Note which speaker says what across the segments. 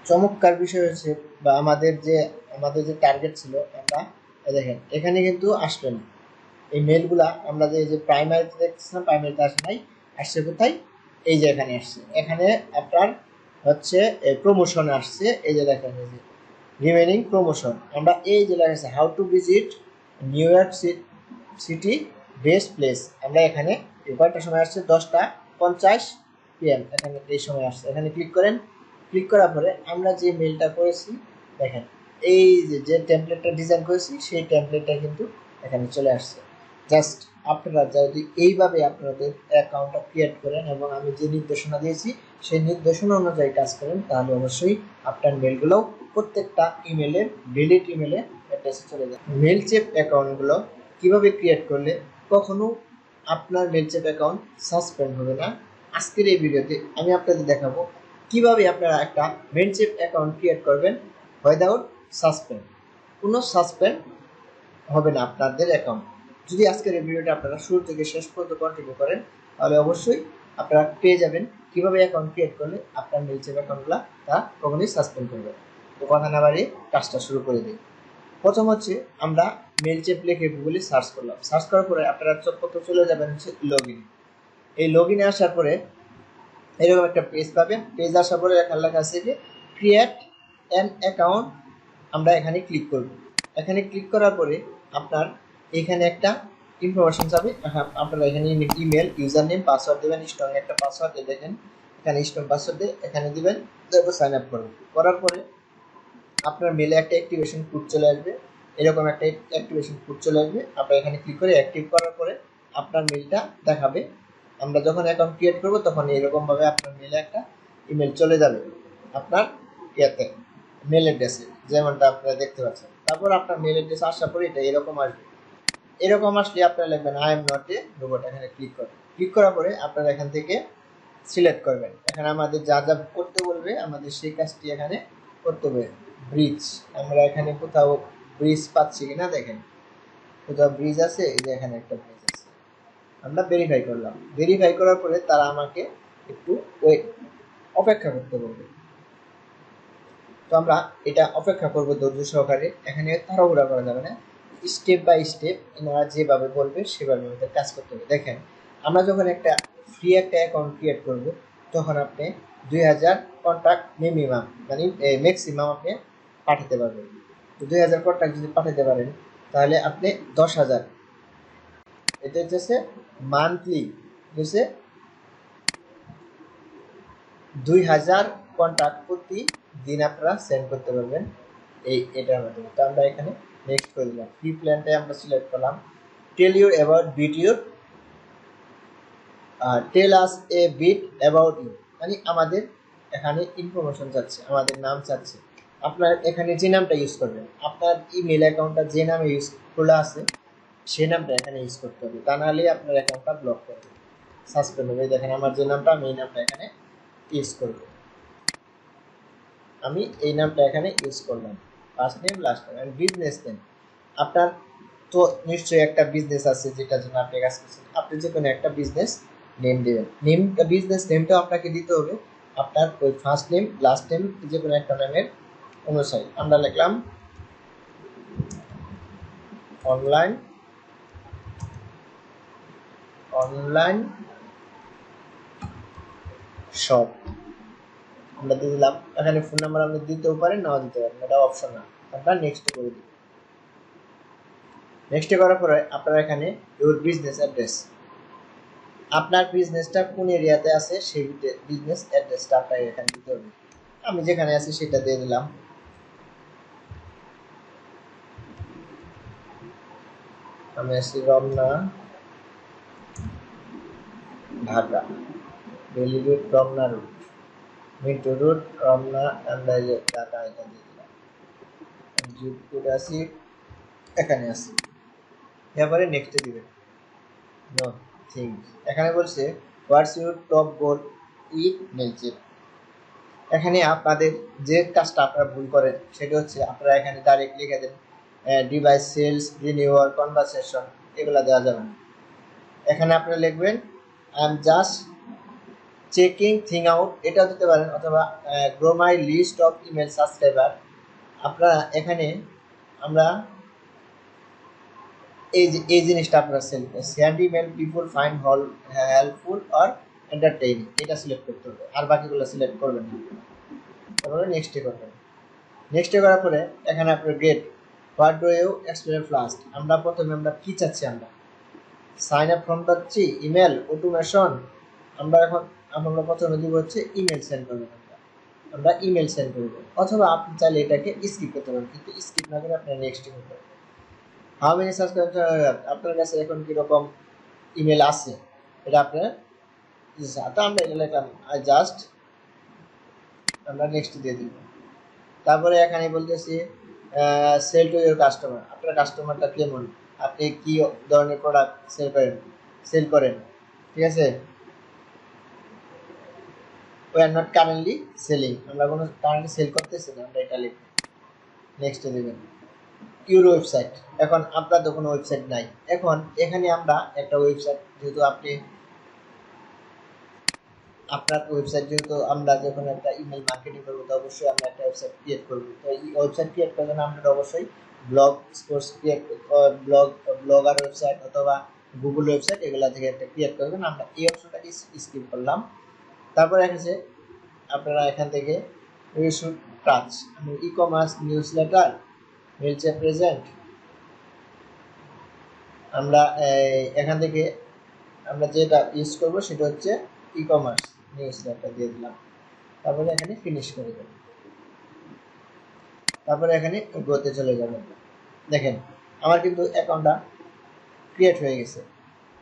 Speaker 1: চমৎকার বিষয় হচ্ছে বা আমাদের যে টার্গেট ছিল আমরা দেখেন এখানে কিন্তু আসবে না এই মেলগুলা। আমরা যে প্রাইমারিতে দেখতেছিলাম প্রাইমারিতে আসে নাই, আসছে কোথায়? এই যে এখানে আসছে। এখানে আপনার হচ্ছে প্রমোশন আসছে। এই যে দেখেন এই যে রিমেনিং প্রমোশন, আমরা এই যে লেখা আছে how to visit new York city best place. আমরা এখানে কয়টার সময় আসছে? 10:50 PM এখানে এই সময় আসছে। এখানে ক্লিক করেন। ক্লিক করার পরে আমরা যে মেলটা করেছি দেখেন এই যে টেমপ্লেটটা ডিজাইন করেছি সেই টেমপ্লেটটা কিন্তু এখানে চলে আসছে। জাস্ট আপনারা যদি এইভাবে আপনাদের অ্যাকাউন্টটা ক্রিয়েট করেন এবং আমি যে নির্দেশনা দিয়েছি সেই নির্দেশনা অনুযায়ী কাজ করেন, তাহলে অবশ্যই আপনার মেলগুলোও প্রত্যেকটা ইমেলের ভ্যালিড ইমেলে অ্যাড্রেসে চলে যাবে। মেলচেপ অ্যাকাউন্টগুলো কিভাবে ক্রিয়েট করলে কখনো আপনার মেলচেপ অ্যাকাউন্ট সাসপেন্ড হবে না, আজকের এই ভিডিওতে আমি আপনাদের দেখাবো কিভাবে আপনারা একটা মেলচেপ অ্যাকাউন্ট ক্রিয়েট করবেন উইদাউট সাসপেন্ড। কোনো সাসপেন্ড হবে না আপনাদের অ্যাকাউন্ট। যদি আজকের এই ভিডিওটা আপনারা শুরু থেকে শেষ পর্যন্ত কন্টিনিউ করেন তাহলে অবশ্যই আপনারা পেয়ে যাবেন কিভাবে অ্যাকাউন্ট ক্রিয়েট করলে আপনার মেলচেপ অ্যাকাউন্টগুলো তা কখনোই সাসপেন্ড করবে। তো কথা না বাড়িয়ে কাজটা শুরু করে দিই। প্রথম হচ্ছে আমরা মেলচেপ লিখে গুগলে সার্চ করলাম। সার্চ করার পরে আপনারা চটপট চলে যাবেন হচ্ছে লগইন। এই লগইনে আসার পরে এরকম একটা পেজ পাবেন। পেজ আসার পরে এখানে লেখা আছে যে ক্রিয়েট অ্যান অ্যাকাউন্ট। আমরা এখানে ক্লিক করব। এখানে ক্লিক করার পরে আপনার এখানে একটা ইনফরমেশন যাবে। আপনারা এখানে ইমেল, ইউজার নেম, পাসওয়ার্ড দেবেন। স্ট্রং একটা পাসওয়ার্ড দেখেন এখানে স্ট্রং পাসওয়ার্ড দিয়ে এখানে দিবেন, তারপর সাইন আপ করবেন। করার পরে আপনার মেলে একটা অ্যাক্টিভেশন কোড চলে আসবে। এরকম একটা অ্যাক্টিভেশন কোড চলে আসবে। আপনারা এখানে ক্লিক করে অ্যাক্টিভ করার পরে আপনার মেলটা দেখাবে। আমরা যখন অ্যাকাউন্ট ক্রিয়েট করব তখন এরকমভাবে আপনার মেলে একটা ইমেল চলে যাবে আপনার ইয়াতে মেল অ্যাড্রেসে, যেমনটা আপনারা দেখতে পাচ্ছেন। তারপর আপনার মেল অ্যাড্রেস আসার পরে এটা এরকম আসবে। এরকম আসলে আপনারা লিখবেন I am not a robot. এখানে ক্লিক করবেন। ক্লিক করার পরে আপনারা এখান থেকে সিলেক্ট করবেন। এখানে আমাদের যা যা করতে বলবে আমাদের সেই কাজটি এখানে করতে হবে। ব্রিজ, আমরা এখানে কোথাও ব্রিজ পাচ্ছি কিনা দেখেন, কোথাও ব্রিজ আছে, এই যে এখানে একটা ব্রিজ আছে। আমরা ভেরিফাই করলাম। ভেরিফাই করার পরে তারা আমাকে একটু অপেক্ষা করতে বলবে। তো আমরা এটা অপেক্ষা করব ধৈর্য সহকারে। এখানে তাড়াহুড়া করা যাবে না, স্টেপ বাই স্টেপ এনারা যেভাবে বলবে সেভাবে আমাদের কাজ করতে হবে। দেখেন আমরা যখন একটা ফ্রি একটা অ্যাকাউন্ট ক্রিয়েট করব তখন আপনি 2000 কন্ট্যাক্ট মিনিমাম মানে ম্যাক্সিমাম আপনি পাঠাতে পারবেন। তো 2000 কন্ট্যাক্ট যদি পাঠাতে পারেন তাহলে আপনি 10,000, এটা হচ্ছে মান্থলি হচ্ছে 2000 কন্ট্যাক্ট প্রতিদিন আপনারা সেন্ড করতে পারবেন এটার মাধ্যমে। তো আমরা এখানে নেক্সট করে দিলাম। ফ্রি প্ল্যানটাই আমরা সিলেক্ট করলাম। টেল ইউ অ্যাবাউট ভিডিওর টেল আস এ বিট অ্যাবাউট ইউ, মানে আমাদের এখানে ইনফরমেশন চাচ্ছে, আমাদের নাম চাচ্ছে। আপনার এখানে যে নামটা ইউজ করবেন, আপনার ইমেল অ্যাকাউন্টটা যে নামে ইউজ খোলা আছে সেই নামটা এখানে ইউজ করতে হবে, তা নাহলে আপনার অ্যাকাউন্টটা ব্লক করবে, সাসপেন্ড হবে। দেখেন আমার যে নামটা আমি এই নামটা এখানে ইউজ করব। আমি এই নামটা এখানে ইউজ করলাম, first name last name. And business name, আপনার তো নিশ্চয়ই একটা বিজনেস আছে যেটার জন্য আপনি কাজ করছেন, আপনি যে কোনো একটা বিজনেস নেম দেবেন। নেমটা বিজনেস নেমটাও আপনাকে দিতে হবে আপনার ওই ফার্স্ট নেম লাস্ট নেম যে কোনো একটা নামের অনুসারে। আমরা লিখলাম অনলাইন অনলাইন শপ আমরা দিয়ে দিলাম। এখানে ফোন নাম্বার আপনি দিতেও পারেন নাও দিতে পারেন, এটা অপশনাল। আমরা নেক্সট করে দিই। নেক্সট করার পরে আপনারা এখানে ইউর বিজনেস অ্যাড্রেস, আপনার বিজনেসটা কোন এরিয়াতে আছে সেই বিজনেস অ্যাড্রেসটা আপনাকে এখানে দিতে হবে। আমি যেখানে আছি সেটা দিয়ে দিলাম। আমি আছি রমনা, ঢাকা, বেলি road, Ramna road, Mintu road, Ramna, আন্দাজে ঢাকা, এটা দিয়ে দিলাম। জিপ কোড আছি, এখানে আছি। এরপরে নেক্সটে দিবেন। নো থিংস, এখানে বলছে what's your top goal with Mailchimp. এখানে আপনাদের যে কাজটা আপনারা ভুল করেন সেটা হচ্ছে আপনারা এখানে ডাইরেক্ট লিখে দেন ডিভাইস সেলস, রিনিউয়াল, কনভারসেশন, এগুলো দেওয়া যাবে না। এখানে আপনারা লিখবেন I am just checking thing out এটাও দিতে পারেন, অথবা grow my list of email subscriber. আপনারা এখানে আমরা এই জিনিসটা আপনারা সেন্ড ইমেল পিপল ফাইন্ড হল হেল্পফুল অর এন্টারটেইনিং, এটা সিলেক্ট করতে হবে, আর বাকিগুলো সিলেক্ট করবেন না। তারপরে নেক্সটে করবেন। নেক্সটে করার পরে এখানে আপনার get what do you experience first, আমরা প্রথমে আমরা কি চাচ্ছি, আমরা সাইন আপ ফর্ম চাচ্ছি, ইমেল অটোমেশন, আমরা এখন আমরা প্রথমে দিব হচ্ছে ইমেল সেন্ড করবেন। আমরা ইমেল সেন্ড করব, অথবা আপনি চাইলে এটাকে স্কিপ করতে পারেন, কিন্তু স্কিপ না করে আপনার নেক্সটে করবেন। হাউ মেনি সাবস্ক্রাইবার, আপনার কাছে এখন কীরকম ইমেল আছে এটা আপনার, তো আমরা এটা লিখলাম আই জাস্ট, আমরা নেক্সট দিয়ে দিব। তারপরে এখানে বলতেছি সেল টু ইউর কাস্টমার, আপনার কাস্টমারটা কেমন, আপনি কি ধরনের প্রোডাক্ট সেল করেন, ঠিক আছে। We are not currently selling, আমরা কোনো কারেন্টলি সেল করতেছি না, আমরা এটা লিখব। নেক্সটে দেবেন ইউর ওয়েবসাইট, এখন আপনার তো কোনো ওয়েবসাইট নাই, এখন এখানে আমরা একটা ওয়েবসাইট, যেহেতু আপনার ওয়েবসাইট, যেহেতু আমরা যখন একটা ইমেল মার্কেটিং করবো তো অবশ্যই আমরা একটা ওয়েবসাইট ক্রিয়েট করবো। তো এই ওয়েবসাইট ক্রিয়েট করার জন্য আমরা অবশ্যই blog sports create, blogger website অথবা গুগল ওয়েবসাইট এগুলা থেকে একটা ক্রিয়েট করবেন। আমরা এই অপশনটাকে স্কিপ করলাম। তারপরে এসেছে আপনারা এখান থেকে touch e commerce newsletter Mailchimp present, আমরা এখান থেকে আমরা যেটা ইউজ করবো সেটা হচ্ছে ই কমার্স নিউজ লেটার দিয়ে দিলাম। তারপরে এখানে ফিনিশ করে দেবেন। তারপরে এখানে গ্রোতে চলে যাবেন। দেখেন আমার কিন্তু অ্যাকাউন্টটা ক্রিয়েট হয়ে গেছে।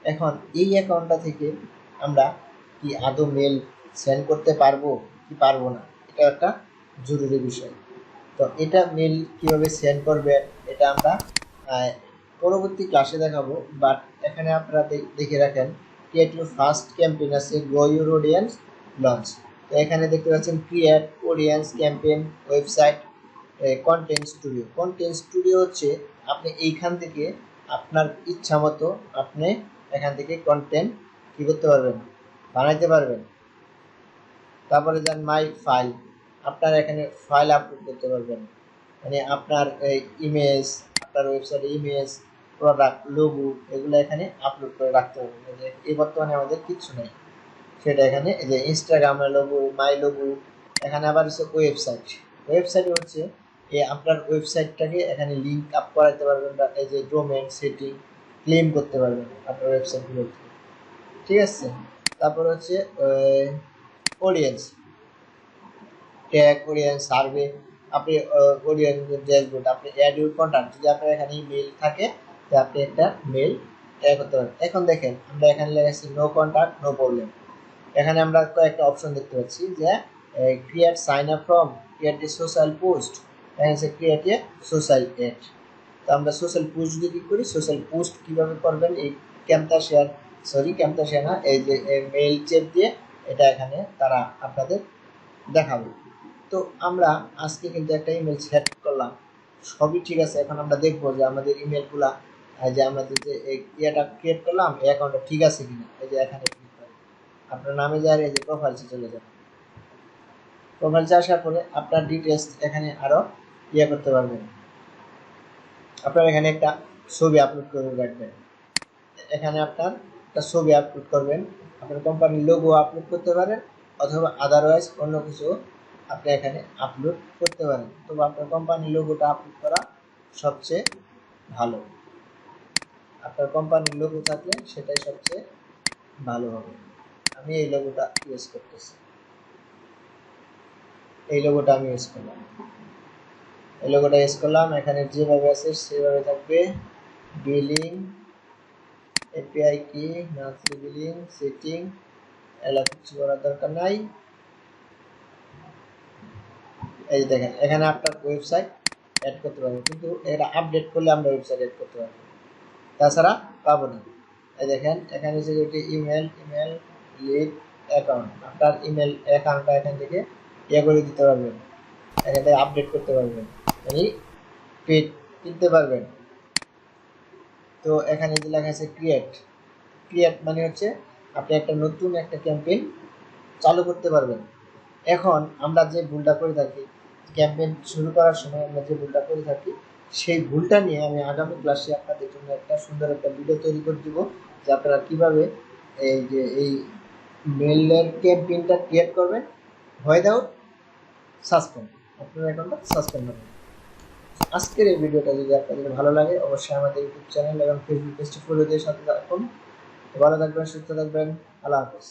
Speaker 1: এখন এই অ্যাকাউন্টটা থেকে আমরা কি আদৌ মেল সেন্ড করতে পারবো কি পারবো না, এটা একটা জরুরি বিষয়। তো এটা মেল কিভাবে সেন্ড করবে এটা আমরা পরবর্তী ক্লাসে দেখাবো। বাট এখানে আপনারা দেখে রাখেন ক্রিয়েট ইউর ফার্স্ট ক্যাম্পেইন আছে, গ্রো ইউর অডিয়েন্স, লঞ্চ। তো এখানে দেখতে পাচ্ছেন create audience campaign, website, content studio হচ্ছে আপনি এইখান থেকে আপনার ইচ্ছা মতো আপনি এখান থেকে কন্টেন্ট কী করতে পারবেন, বানাইতে পারবেন। তারপরে যান মাই ফাইল, আপনার এখানে ফাইল আপলোড করতে পারবেন, মানে আপনার ইমেজ, আপনার ওয়েবসাইটে ইমেজ, প্রোডাক্ট, লোগো এগুলো এখানে আপলোড করে রাখতে পারবেন। যে এই বর্তমানে আমাদের কিচ্ছু নেই সেটা এখানে, এই যে ইনস্টাগ্রামের লোগো, মাই লোগো, এখানে আবার হচ্ছে ওয়েবসাইট হচ্ছে আপনার ওয়েবসাইটটাকে এখানে লিঙ্ক আপ করাতে পারবেন, বা এই যে ডোমেন সেটিং ক্লেম করতে পারবেন আপনার ওয়েবসাইটগুলো, ঠিক আছে। তারপর হচ্ছে অডিয়েন্স ট্যাগ, অডিয়েন্স সার্ভে, আপনি অডিয়েন্স ড্যাশবোর্ড, আপনি অ্যাড ইউর কন্ট্যাক্ট, যদি আপনার এখানে মেল থাকে তো আপনি একটা মেল ট্যাগ করতে পারেন। এখন দেখেন আমরা এখানে লেখাচ্ছি নো কন্ট্যাক্ট নো প্রবলেম। এখানে আমরা কয়েকটা অপশন দেখতে পাচ্ছি যে create sign up form, create a social post, এখানে ক্রিয়েট এ সোশ্যাল এড। তো আমরা সোশ্যাল পোস্ট যদি ক্লিক করি, সোশ্যাল পোস্ট কীভাবে করবেন এই ক্যাম্পটা শেয়ার না, এই যে মেইল চেপ দিয়ে এটা এখানে তারা আপনাদের দেখাবে। তো আমরা আজকে কিন্তু একটা ইমেল সেট করলাম, সবই ঠিক আছে। এখন আমরা দেখবো যে আমাদের ইমেলগুলা, যে আমাদের যে ইয়েটা ক্রিয়েট করলাম এই অ্যাকাউন্টটা ঠিক আছে কিনা। এই যে এখানে ক্লিক করি, আপনার নামে যায়, এই যে প্রোফাইলসে চলে যাবে। প্রোফাইলসে আসার পরে আপনার ডিটেলস এখানে আরও করতে পারবেন। আপনার এখানে একটা ছবি আপলোড করে রাখবেন, এখানে আপনার একটা ছবি আপলোড করবেন, আপনার কোম্পানির লোগো আপলোড করতে পারেন, অথবা আদারওয়াইজ অন্য কিছু আপনি এখানে আপলোড করতে পারেন। তবে আপনার কোম্পানির লোগোটা আপলোড করা সবচেয়ে ভালো, আপনার কোম্পানির লোগো থাকলে সেটাই সবচেয়ে ভালো হবে। আমি এই লোগোটা ইউজ করতেছি, এই লোগোটা আমি ইউজ করলাম, এই লোগোটা ইউজ করলাম। এখানে যেভাবে আছে সেভাবে থাকবে। বিলিং, এপিআই কি, মান্থলি বিলিং, সেটিং, এগুলো কিছু করার দরকার নাই। এই যে দেখেন এখানে আপনার ওয়েবসাইট অ্যাড করতে পারবেন, কিন্তু এটা আপডেট করলে আমরা ওয়েবসাইট অ্যাড করতে পারবো, তাছাড়া পাবো না। এই দেখেন এখানে যে ইমেল লিড অ্যাকাউন্ট, আপনার ইমেল অ্যাকাউন্টটা এখান থেকে করে দিতে পারবেন, এখান থেকে আপডেট করতে পারবেন, মানে পেড কিনতে পারবেন। তো এখানে যে লেখা আছে ক্রিয়েট মানে হচ্ছে আপনি একটা নতুন একটা ক্যাম্পেইন চালু করতে পারবেন। এখন আমরা যে ভুলটা করে থাকি, ক্যাম্পেইন শুরু করার সময় আমরা যে ভুলটা করে থাকি, সেই ভুলটা নিয়ে আমি আগামী ক্লাসে আপনাদের জন্য একটা সুন্দর একটা ভিডিও তৈরি করে দিব, যে আপনারা কীভাবে এই মেলের ক্যাম্পেইনটা ক্রিয়েট করবেন উইদাউট সাসপেন্ড, আপনার অ্যাকাউন্টটা সাসপেন্ড হবে। আজকের এই ভিডিওটা যদি আপনাদের ভালো লাগে অবশ্যই আমাদের ইউটিউব চ্যানেল এবং ফেসবুক পেজটি ফলো দিয়ে সাথে থাকুন। ভালো থাকবেন, সুস্থ থাকবেন, আল্লাহ হাফেজ।